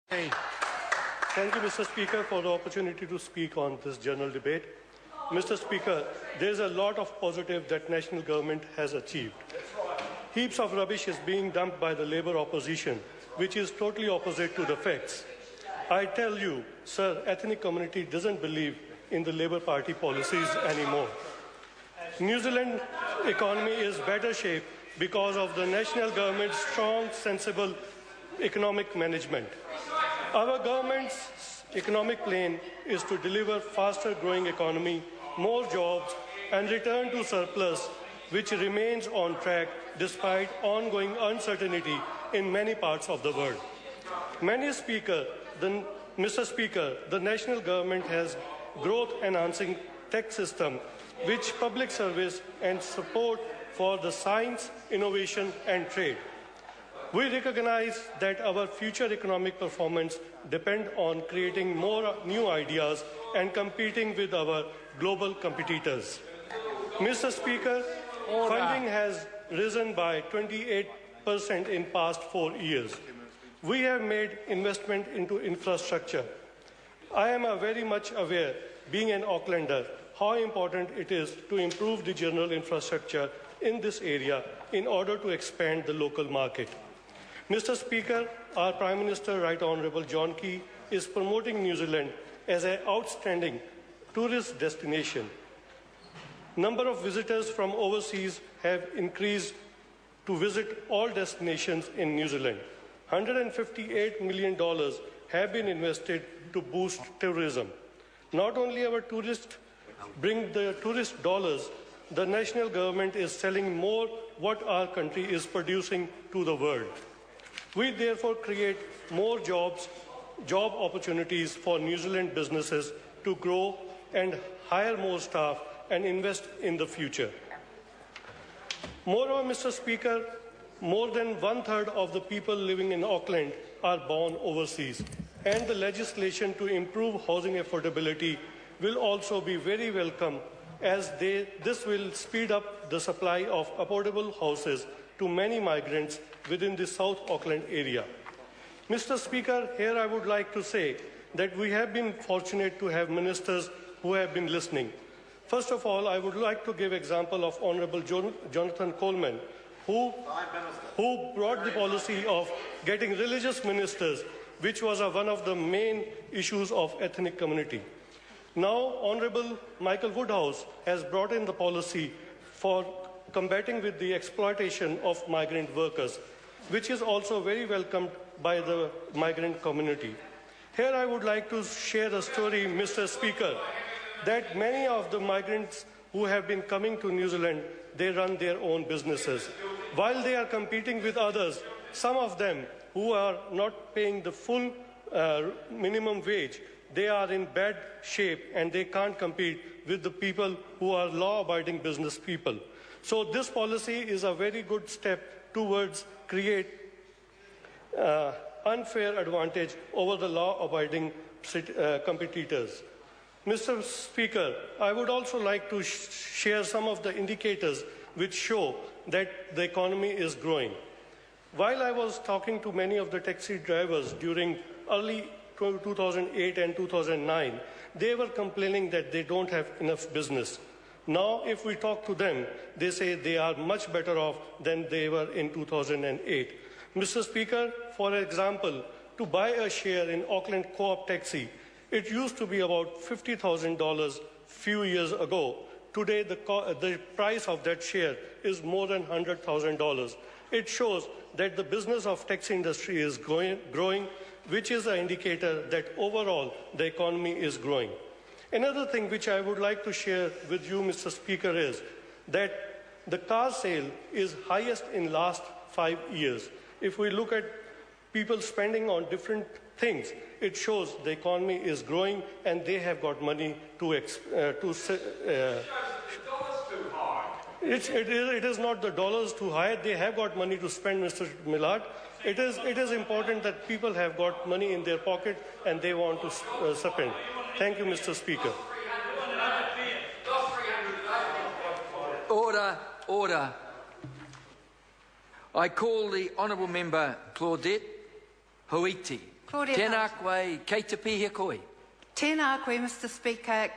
Hey. Thank you, Mr. Speaker, for the opportunity to speak on this general debate. Mr. Speaker, there is a lot of positive that national government has achieved. Heaps of rubbish is being dumped by the Labour opposition, which is totally opposite to the facts. I tell you, sir, ethnic community doesn't believe in the Labour Party policies anymore. New Zealand economy is better shape because of the national government's strong, sensible economic management. Our government's economic plan is to deliver faster growing economy, more jobs, and return to surplus, which remains on track despite ongoing uncertainty in many parts of the world. Mr. Speaker, the national government has growth-enhancing tax system, which public service and support for the science, innovation, and trade. We recognize that our future economic performance depends on creating more new ideas and competing with our global competitors. Mr. Speaker, funding has risen by 28% in past 4 years. We have made investment into infrastructure. I am very much aware, being an Aucklander, how important it is to improve the general infrastructure in this area in order to expand the local market. Mr. Speaker, our Prime Minister, Right Honourable John Key, is promoting New Zealand as an outstanding tourist destination. Number of visitors from overseas have increased to visit all destinations in New Zealand. $158 million have been invested to boost tourism. Not only our tourists bring the tourist dollars, the national government is selling more what our country is producing to the world. We therefore create more job opportunities for New Zealand businesses to grow and hire more staff and invest in the future. Moreover, Mr. Speaker, more than 1/3 of the people living in Auckland are born overseas, and the legislation to improve housing affordability will also be very welcome, as this will speed up the supply of affordable houses to many migrants within the South Auckland area. Mr. Speaker, here I would like to say that we have been fortunate to have ministers who have been listening. First of all, I would like to give example of Honourable Jonathan Coleman, who brought the policy of getting religious ministers, which was one of the main issues of ethnic community. Now, Honourable Michael Woodhouse has brought in the policy for combating with the exploitation of migrant workers, which is also very welcomed by the migrant community. Here I would like to share a story, Mr. Speaker, that many of the migrants who have been coming to New Zealand, they run their own businesses. While they are competing with others, some of them who are not paying the full minimum wage, they are in bad shape and they can't compete with the people who are law-abiding business people. So this policy is a very good step towards create unfair advantage over the law-abiding competitors. Mr. Speaker, I would also like to share some of the indicators which show that the economy is growing. While I was talking to many of the taxi drivers during early 2008 and 2009, they were complaining that they don't have enough business. Now, if we talk to them, they say they are much better off than they were in 2008. Mr. Speaker, for example, to buy a share in Auckland Co-op Taxi, it used to be about $50,000 few years ago. Today, the price of that share is more than $100,000. It shows that the business of taxi industry is growing, which is an indicator that overall the economy is growing. Another thing which I would like to share with you, Mr. Speaker, is that the car sale is highest in last 5 years. If we look at people spending on different things, it shows the economy is growing and they have got money to it is not the dollars too high. They have got money to spend, Mr. Millard. It is important that people have got money in their pocket and they want to spend. Thank you, Mr. Speaker. Order, order. I call the Honourable Member Claudette Hoiti. Claudia Tēnā Hunt. koe, kei te pihe koe. Tēnā koe, Mr Speaker.